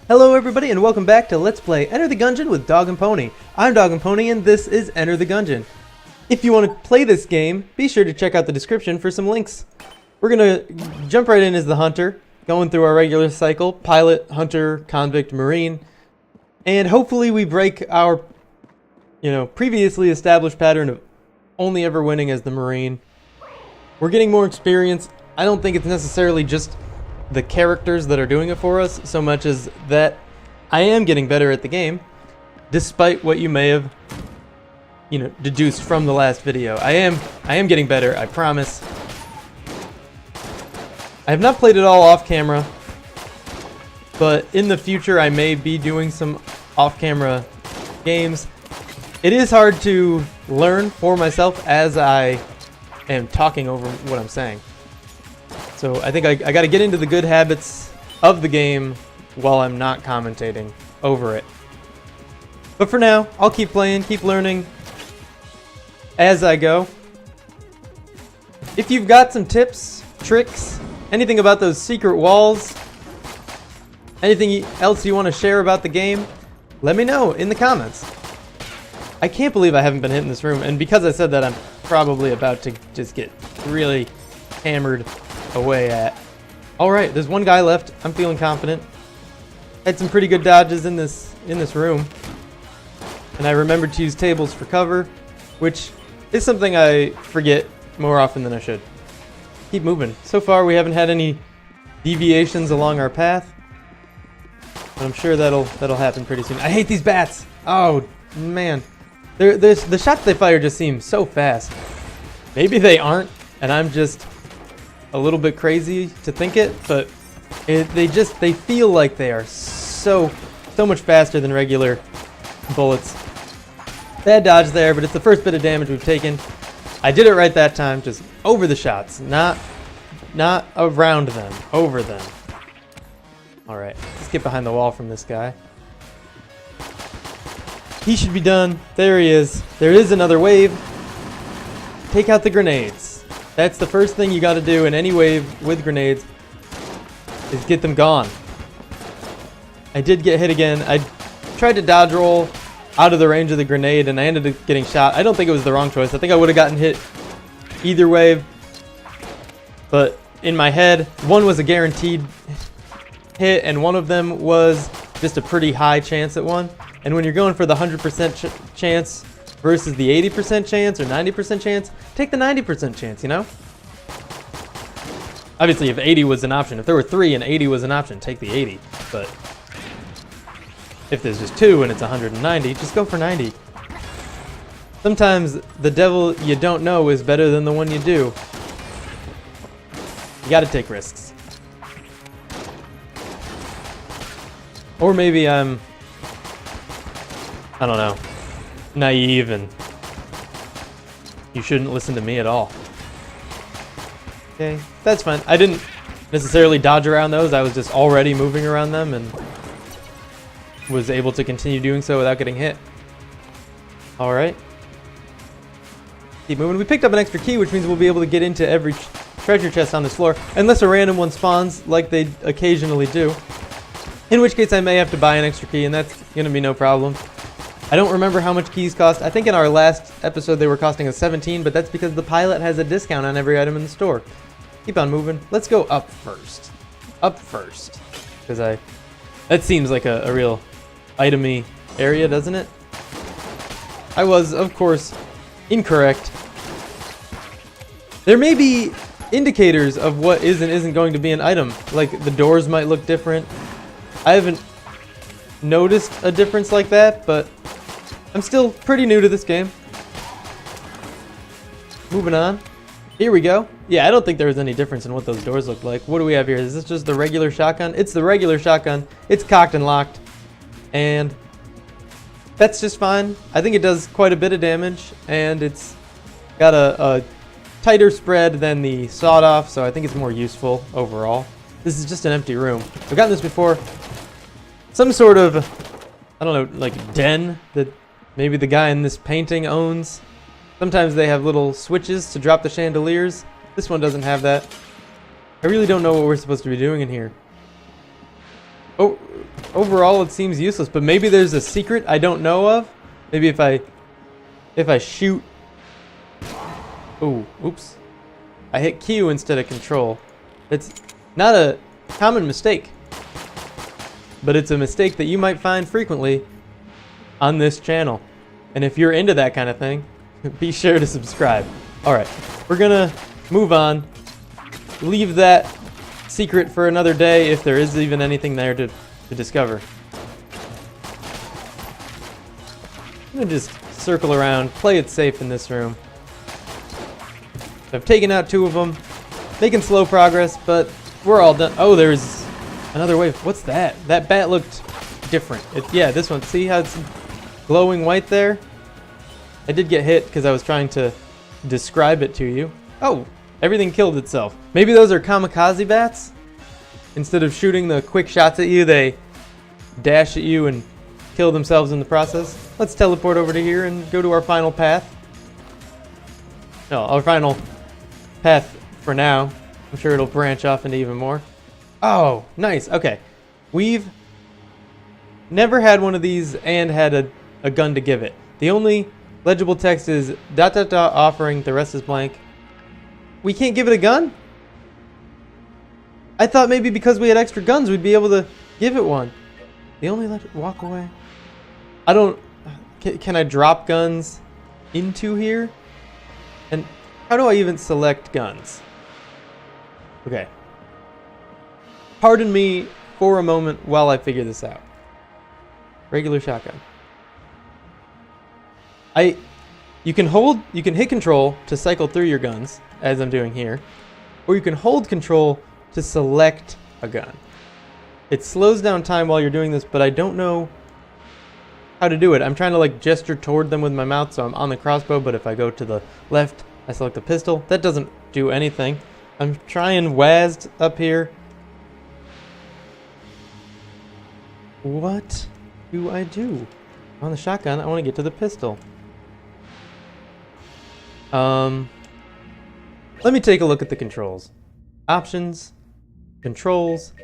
Hello everybody and welcome back to Let's Play Enter the Gungeon with DogAndPony. I'm DogAndPony and this is Enter the Gungeon. If you want to play this game, be sure to check out the description for some links. We're going to jump right in as the hunter, going through our regular cycle, pilot, hunter, convict, marine, and hopefully we break our, previously established pattern of only ever winning as the marine. We're getting more experience. I don't think it's necessarily just the characters that are doing it for us so much as that I am getting better at the game, despite what you may have deduced from the last video. I am getting better, I promise. I have not played it all off camera, but in the future I may be doing some off camera games. It is hard to learn for myself as I am talking over what I'm saying. So I think I got to get into the good habits of the game while I'm not commentating over it. But for now, I'll keep playing, keep learning as I go. If you've got some tips, tricks, anything about those secret walls, anything else you want to share about the game, let me know in the comments. I can't believe I haven't been hitting this room, and because I said that, I'm probably about to just get really hammered away at. Alright, there's one guy left. I'm feeling confident. Had some pretty good dodges in this room. And I remembered to use tables for cover, which is something I forget more often than I should. Keep moving. So far we haven't had any deviations along our path, but I'm sure that'll happen pretty soon. I hate these bats! Oh man. The shots they fire just seem so fast. Maybe they aren't, and I'm just a little bit crazy to think it, but they feel like they are so much faster than regular bullets. Bad dodge there, but it's the first bit of damage we've taken. I did it right that time, just over the shots, not around them, over them. Alright, let's get behind the wall from this guy. He should be done. There he is. There is another wave. Take out the grenades. That's the first thing you got to do in any wave with grenades, is get them gone. I did get hit again. I tried to dodge roll out of the range of the grenade and I ended up getting shot. I don't think it was the wrong choice. I think I would have gotten hit either wave. But in my head, one was a guaranteed hit and one of them was just a pretty high chance at one. And when you're going for the 100% chance versus the 80% chance or 90% chance, take the 90% chance, you know? Obviously, if 80 was an option, if there were 3 and 80 was an option, take the 80. But if there's just 2 and it's 190, just go for 90. Sometimes the devil you don't know is better than the one you do. You gotta take risks. Or maybe I don't know, naive and you shouldn't listen to me at all. Okay, that's fine. I didn't necessarily dodge around those. I was just already moving around them and was able to continue doing so without getting hit. Alright. Keep moving. We picked up an extra key, which means we'll be able to get into every treasure chest on this floor, unless a random one spawns like they occasionally do. In which case I may have to buy an extra key, and that's going to be no problem. I don't remember how much keys cost. I think in our last episode they were costing us 17, but that's because the pilot has a discount on every item in the store. Keep on moving. Let's go up first. Up first. Because that seems like a real item-y area, doesn't it? I was, of course, incorrect. There may be indicators of what is and isn't going to be an item. Like the doors might look different. I haven't noticed a difference like that, but I'm still pretty new to this game. Moving on. Here we go. Yeah, I don't think there was any difference in what those doors look like. What do we have here? Is this just the regular shotgun? It's the regular shotgun. It's cocked and locked. And that's just fine. I think it does quite a bit of damage. And it's got a tighter spread than the sawed-off, so I think it's more useful overall. This is just an empty room. I've gotten this before. Some sort of, I don't know, like den that maybe the guy in this painting owns. Sometimes they have little switches to drop the chandeliers. This one doesn't have that. I really don't know what we're supposed to be doing in here. Oh, overall it seems useless, but maybe there's a secret I don't know of. Maybe if I shoot... Ooh, oops. I hit Q instead of control. It's not a common mistake, but it's a mistake that you might find frequently on this channel. And if you're into that kind of thing, be sure to subscribe. Alright, we're gonna move on. Leave that secret for another day if there is even anything there to discover. I'm gonna just circle around, play it safe in this room. I've taken out 2 of them, making slow progress, but we're all done. Oh, there's another wave. What's that? That bat looked different. Yeah, this one. See how it's glowing white there? I did get hit because I was trying to describe it to you. Oh, everything killed itself. Maybe those are kamikaze bats? Instead of shooting the quick shots at you, they dash at you and kill themselves in the process. Let's teleport over to here and go to our final path. No, our final path for now. I'm sure it'll branch off into even more. Oh, nice. Okay. We've never had one of these and had a gun to give it. The only legible text is ... offering, the rest is blank. We can't give it a gun? I thought maybe because we had extra guns we'd be able to give it one. The only walk away. I don't... Can I drop guns into here? And how do I even select guns? Okay. Pardon me for a moment while I figure this out. Regular shotgun. You can hit control to cycle through your guns, as I'm doing here, or you can hold control to select a gun. It slows down time while you're doing this, but I don't know how to do it. I'm trying to like gesture toward them with my mouth, so I'm on the crossbow, but if I go to the left, I select the pistol. That doesn't do anything. I'm trying WASD up here. What do I do? On the shotgun, I want to get to the pistol. Let me take a look at the controls. Options, controls,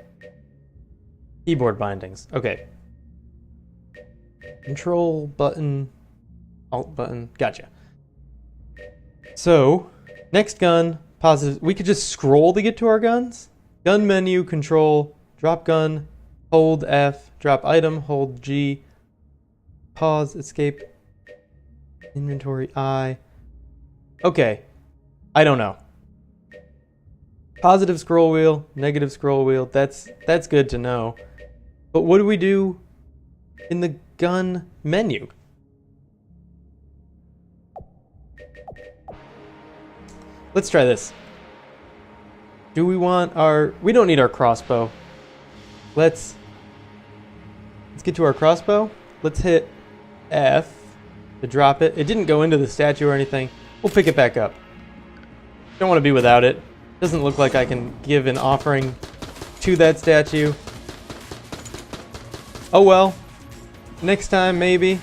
keyboard bindings. Okay. Control button, alt button, gotcha. So, next gun, positive. We could just scroll to get to our guns. Gun menu, control, drop gun, hold F, drop item, hold G, pause, escape, inventory I. Okay, I don't know. Positive scroll wheel, negative scroll wheel, that's good to know. But what do we do in the gun menu? Let's try this. Do we want our... We don't need our crossbow. Let's get to our crossbow. Let's hit F to drop it. It didn't go into the statue or anything. We'll pick it back up. Don't want to be without it. Doesn't look like I can give an offering to that statue. Oh well. Next time, maybe.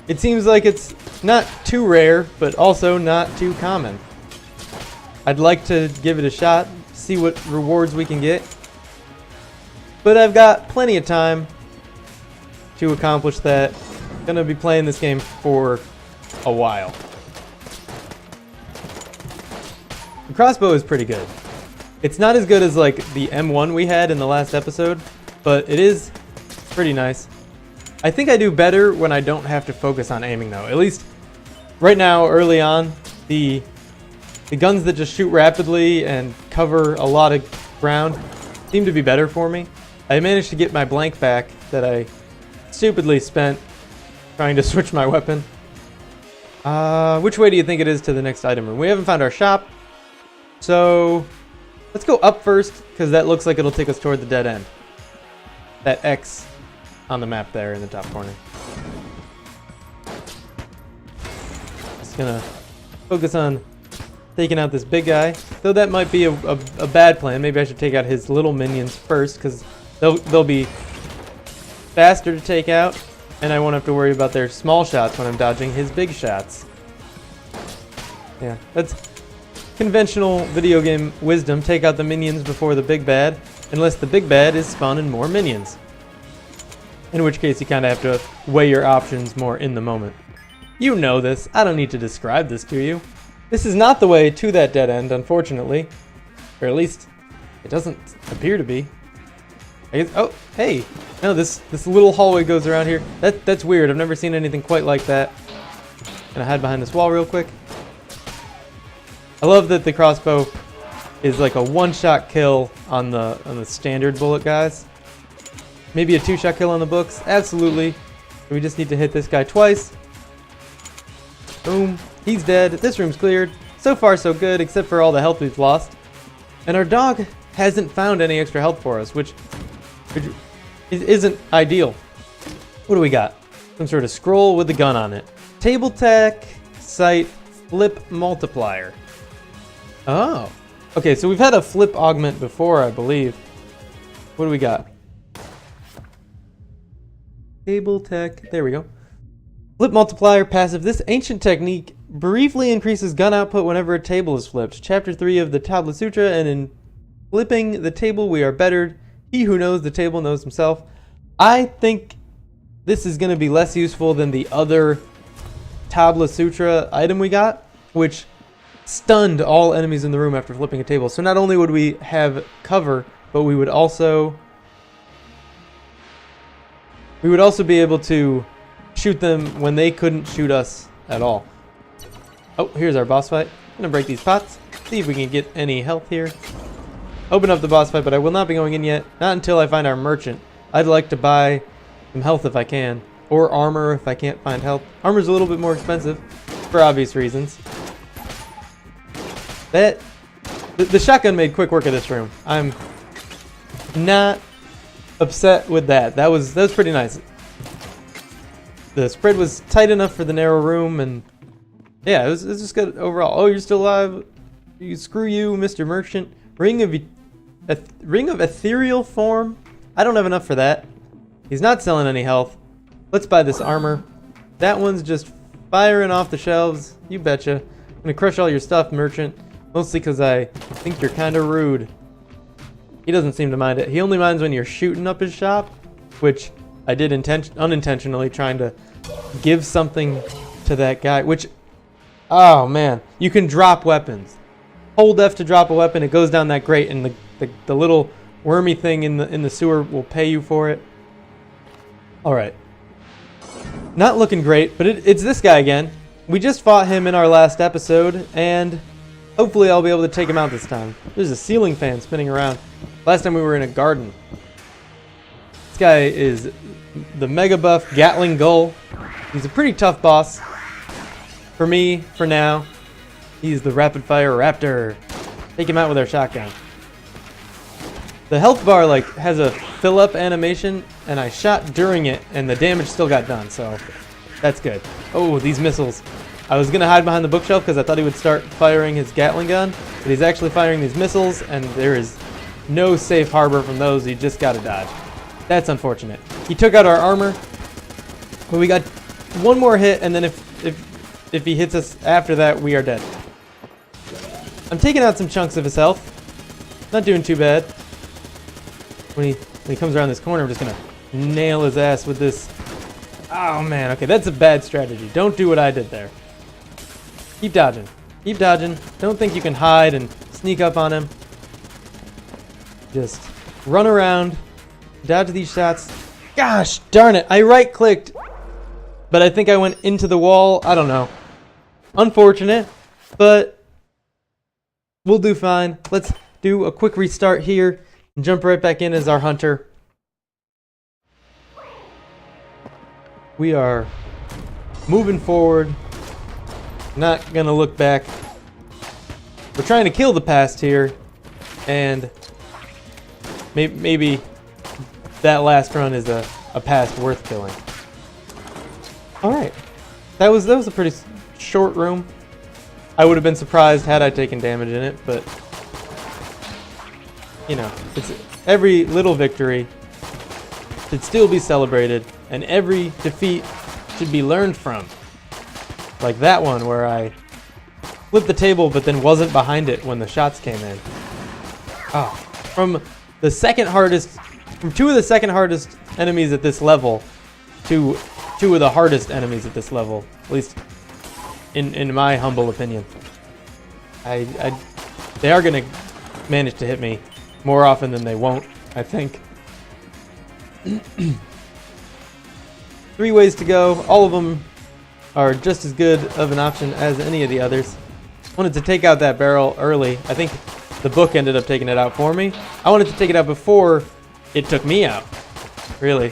It seems like it's not too rare, but also not too common. I'd like to give it a shot, see what rewards we can get. But I've got plenty of time to accomplish that. Gonna be playing this game for a while. The crossbow is pretty good. It's not as good as like the M1 we had in the last episode, but it is pretty nice. I think I do better when I don't have to focus on aiming though. At least right now, early on, the guns that just shoot rapidly and cover a lot of ground seem to be better for me. I managed to get my blank back that I stupidly spent trying to switch my weapon. Which way do you think it is to the next item room? We haven't found our shop. So let's go up first, because that looks like it'll take us toward the dead end. That X on the map there in the top corner. Just gonna focus on taking out this big guy. Though that might be a bad plan. Maybe I should take out his little minions first, because they'll be faster to take out, and I won't have to worry about their small shots when I'm dodging his big shots. Yeah, that's conventional video game wisdom. Take out the minions before the big bad, unless the big bad is spawning more minions. In which case you kind of have to weigh your options more in the moment. You know this. I don't need to describe this to you. This is not the way to that dead end, unfortunately. Or at least, it doesn't appear to be. I guess, oh, hey. No, this little hallway goes around here. That's weird. I've never seen anything quite like that. Gonna hide behind this wall real quick. I love that the crossbow is like a one-shot kill on the standard bullet guys. Maybe a two-shot kill on the books. Absolutely. We just need to hit this guy twice. Boom. He's dead. This room's cleared. So far, so good, except for all the health we've lost. And our dog hasn't found any extra health for us, which isn't ideal. What do we got? Some sort of scroll with a gun on it. Table tech, sight, flip multiplier. Oh. Okay, so we've had a flip augment before, I believe. What do we got? Table tech. There we go. Flip multiplier passive. This ancient technique briefly increases gun output whenever a table is flipped. Chapter 3 of the Tablet Sutra, and in flipping the table we are bettered. He who knows the table knows himself. I think this is going to be less useful than the other Tablet Sutra item we got, which stunned all enemies in the room after flipping a table. So not only would we have cover, but we would also be able to shoot them when they couldn't shoot us at all. Oh, here's our boss fight. I'm gonna break these pots, see if we can get any health here. Open up the boss fight, but I will not be going in yet. Not until I find our merchant. I'd like to buy some health if I can, or armor if I can't find health. Armor's a little bit more expensive, for obvious reasons. The shotgun made quick work of this room. I'm not upset with that. That was pretty nice. The spread was tight enough for the narrow room, and yeah, it was just good overall. Oh, you're still alive? Screw you, Mr. Merchant. Ring of ethereal form? I don't have enough for that. He's not selling any health. Let's buy this armor. That one's just firing off the shelves. You betcha. I'm gonna crush all your stuff, Merchant. Mostly because I think you're kind of rude. He doesn't seem to mind it. He only minds when you're shooting up his shop, which I did unintentionally, trying to give something to that guy, which, oh man, you can drop weapons. Hold F to drop a weapon, it goes down that grate, and the little wormy thing in the sewer will pay you for it. Alright. Not looking great, but it's this guy again. We just fought him in our last episode, and hopefully I'll be able to take him out this time. There's a ceiling fan spinning around. Last time we were in a garden. This guy is the mega buff Gatling Gull. He's a pretty tough boss. For me, for now. He's the rapid fire raptor. Take him out with our shotgun. The health bar like has a fill up animation, and I shot during it and the damage still got done, so that's good. Oh, these missiles. I was gonna hide behind the bookshelf because I thought he would start firing his Gatling gun, but he's actually firing these missiles, and there is no safe harbor from those. You just gotta dodge. That's unfortunate. He took out our armor, but we got one more hit, and then if he hits us after that, we are dead. I'm taking out some chunks of his health. Not doing too bad. When he comes around this corner, I'm just gonna nail his ass with this. Oh man, okay, that's a bad strategy. Don't do what I did there. Keep dodging. Keep dodging. Don't think you can hide and sneak up on him. Just run around, dodge these shots. Gosh darn it, I right-clicked, but I think I went into the wall. I don't know. Unfortunate, but we'll do fine. Let's do a quick restart here and jump right back in as our hunter. We are moving forward, not gonna look back. We're trying to kill the past here, and maybe that last run is a past worth killing. Alright, that was a pretty short room. I would have been surprised had I taken damage in it, but you know, it's every little victory should still be celebrated, and every defeat should be learned from. Like that one where I flipped the table but then wasn't behind it when the shots came in. Oh, from two of the second hardest enemies at this level to two of the hardest enemies at this level, at least in my humble opinion. They are gonna manage to hit me more often than they won't, I think. 3 ways to go. All of them are just as good of an option as any of the others. Wanted to take out that barrel early. I think the book ended up taking it out for me. I wanted to take it out before it took me out, really.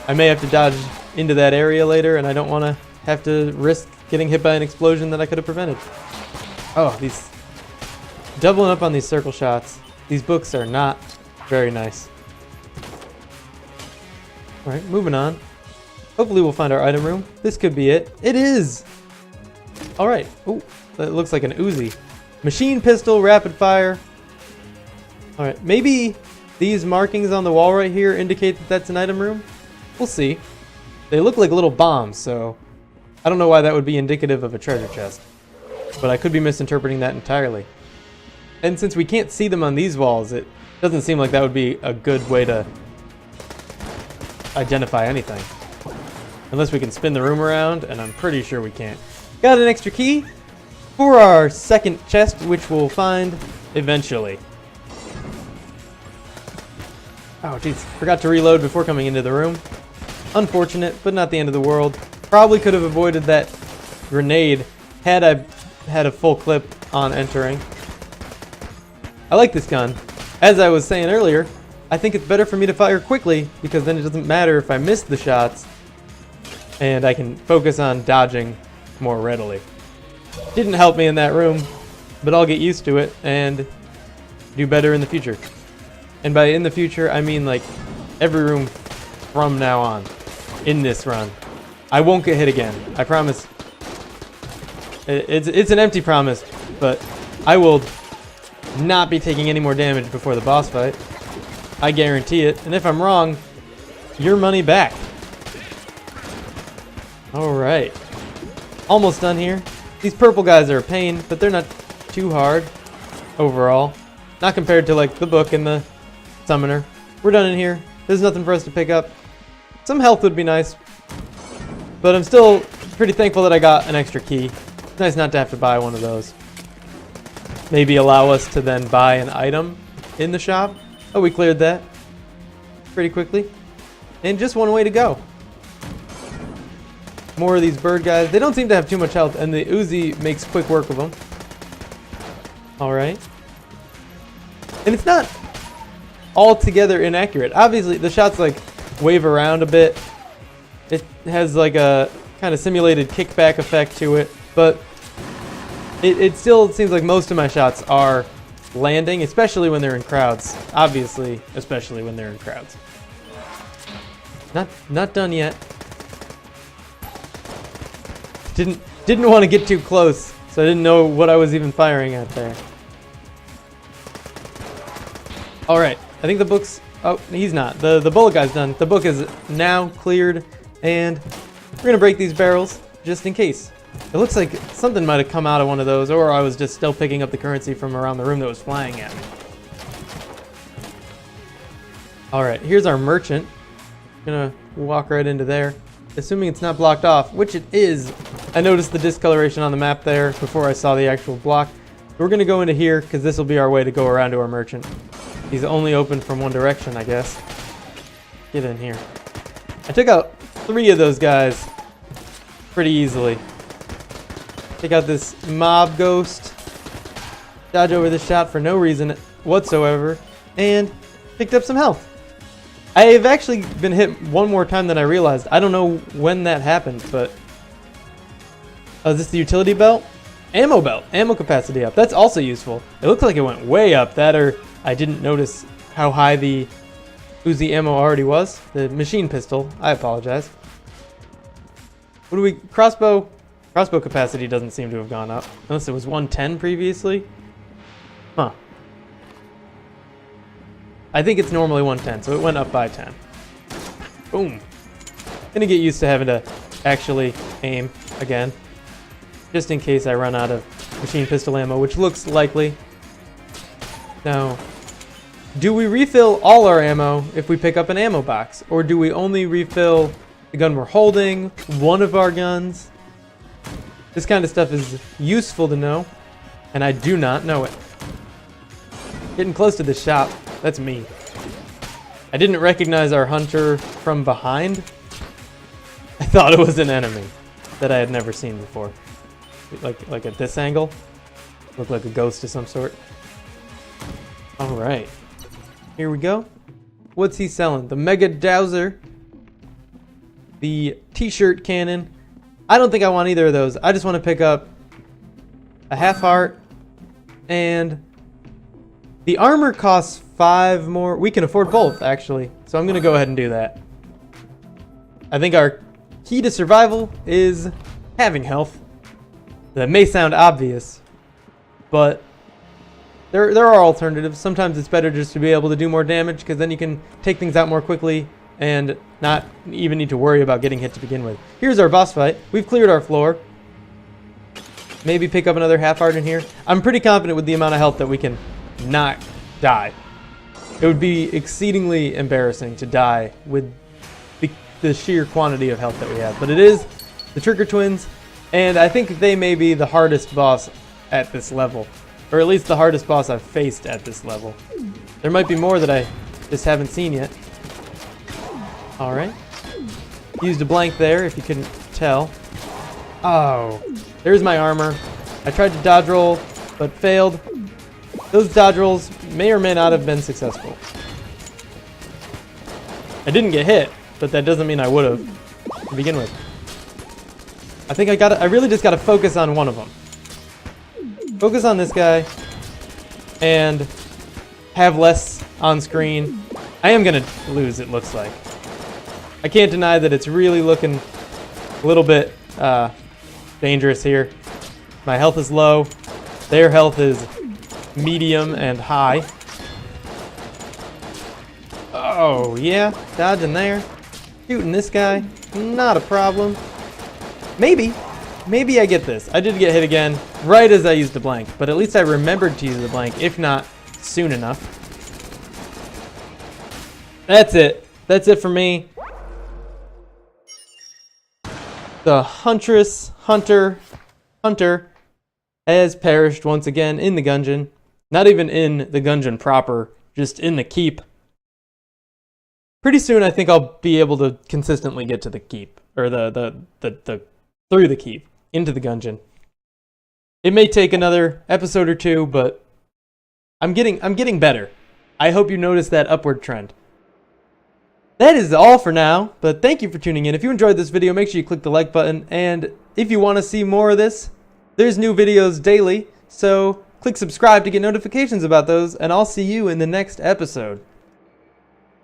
I may have to dodge into that area later, and I don't want to have to risk getting hit by an explosion that I could have prevented. Oh, these... doubling up on these circle shots. These books are not very nice. Alright, moving on. Hopefully we'll find our item room. This could be it. It is! Alright. Oh, that looks like an Uzi. Machine pistol, rapid fire. Alright, maybe these markings on the wall right here indicate that that's an item room? We'll see. They look like little bombs, so I don't know why that would be indicative of a treasure chest. But I could be misinterpreting that entirely. And since we can't see them on these walls, it doesn't seem like that would be a good way to identify anything. Unless we can spin the room around, and I'm pretty sure we can't. Got an extra key for our second chest, which we'll find eventually. Oh, jeez. Forgot to reload before coming into the room. Unfortunate, but not the end of the world. Probably could have avoided that grenade had I had a full clip on entering. I like this gun. As I was saying earlier, I think it's better for me to fire quickly because then it doesn't matter if I miss the shots and I can focus on dodging more readily. Didn't help me in that room, but I'll get used to it and do better in the future. And by in the future, I mean like every room from now on in this run. I won't get hit again. I promise. It's an empty promise, but I will not be taking any more damage before the boss fight. I guarantee it. And if I'm wrong, your money back. Alright. Almost done here. These purple guys are a pain, but they're not too hard overall. Not compared to like the book and the summoner. We're done in here. There's nothing for us to pick up. Some health would be nice, but I'm still pretty thankful that I got an extra key. It's nice not to have to buy one of those. Maybe allow us to then buy an item in the shop. Oh, we cleared that pretty quickly. And just one way to go. More of these bird guys. They don't seem to have too much health, and the Uzi makes quick work of them. Alright. And it's not altogether inaccurate. Obviously, the shots like wave around a bit. It has like a kind of simulated kickback effect to it, but it still seems like most of my shots are landing, especially when they're in crowds. Obviously, especially when they're in crowds. Not done yet. Didn't want to get too close, so I didn't know what I was even firing at there. Alright, I think the book's... Oh, he's not. The bullet guy's done. The book is now cleared, and we're going to break these barrels just in case. It looks like something might have come out of one of those, or I was just still picking up the currency from around the room that was flying at me. Alright, here's our merchant. Gonna walk right into there. Assuming it's not blocked off, which it is. I noticed the discoloration on the map there before I saw the actual block. We're gonna go into here, because this will be our way to go around to our merchant. He's only open from one direction, I guess. Get in here. I took out 3 of those guys pretty easily. Take out this mob ghost. Dodge over this shot for no reason whatsoever. And picked up some health. I've actually been hit one more time than I realized. I don't know when that happened, but... Oh, is this the utility belt? Ammo belt. Ammo capacity up. That's also useful. It looks like it went way up. That or I didn't notice how high the Uzi ammo already was. The machine pistol. I apologize. What do we... Crossbow... Crossbow capacity doesn't seem to have gone up. Unless it was 110 previously. Huh. I think it's normally 110, so it went up by 10. Boom. Gonna get used to having to actually aim again. Just in case I run out of machine pistol ammo, which looks likely. Now, Do we refill all our ammo if we pick up an ammo box? Or do we only refill the gun we're holding, one of our guns? This kind of stuff is useful to know, and I do not know it. Getting close to the shop, that's me. I didn't recognize our hunter from behind. I thought it was an enemy that I had never seen before. Like at this angle. Looked like a ghost of some sort. Alright. Here we go. What's he selling? The Mega Dowser. The T-shirt cannon. I don't think I want either of those. I just want to pick up a half heart. And the armor costs 5 more. We can afford both, actually. So I'm going to go ahead and do that. I think our key to survival is having health. That may sound obvious, but there are alternatives. Sometimes it's better just to be able to do more damage, because then you can take things out more quickly and not even need to worry about getting hit to begin with. Here's our boss fight. We've cleared our floor. Maybe pick up another half heart in here. I'm pretty confident with the amount of health that we can not die. It would be exceedingly embarrassing to die with the sheer quantity of health that we have. But it is the Trigger Twins, and I think they may be the hardest boss at this level. Or at least the hardest boss I've faced at this level. There might be more that I just haven't seen yet. Alright. Used a blank there, if you couldn't tell. Oh, there's my armor. I tried to dodge roll, but failed. Those dodge rolls may or may not have been successful. I didn't get hit, but that doesn't mean I would have to begin with. I think I really just gotta focus on one of them. Focus on this guy and have less on screen. I am gonna lose, it looks like. I can't deny that it's really looking a little bit dangerous here. My health is low. Their health is medium and high. Oh, yeah. Dodging there. Shooting this guy. Not a problem. Maybe I get this. I did get hit again right as I used the blank, but at least I remembered to use the blank, if not soon enough. That's it. That's it for me. The hunter has perished once again in the Gungeon. Not even in the Gungeon proper, just in the keep. Pretty soon I think I'll be able to consistently get to the keep, or through the keep, into the Gungeon. It may take another episode or two, but I'm getting better. I hope you notice that upward trend. That is all for now, but thank you for tuning in. If you enjoyed this video, make sure you click the like button, and if you want to see more of this, there's new videos daily, so click subscribe to get notifications about those, and I'll see you in the next episode.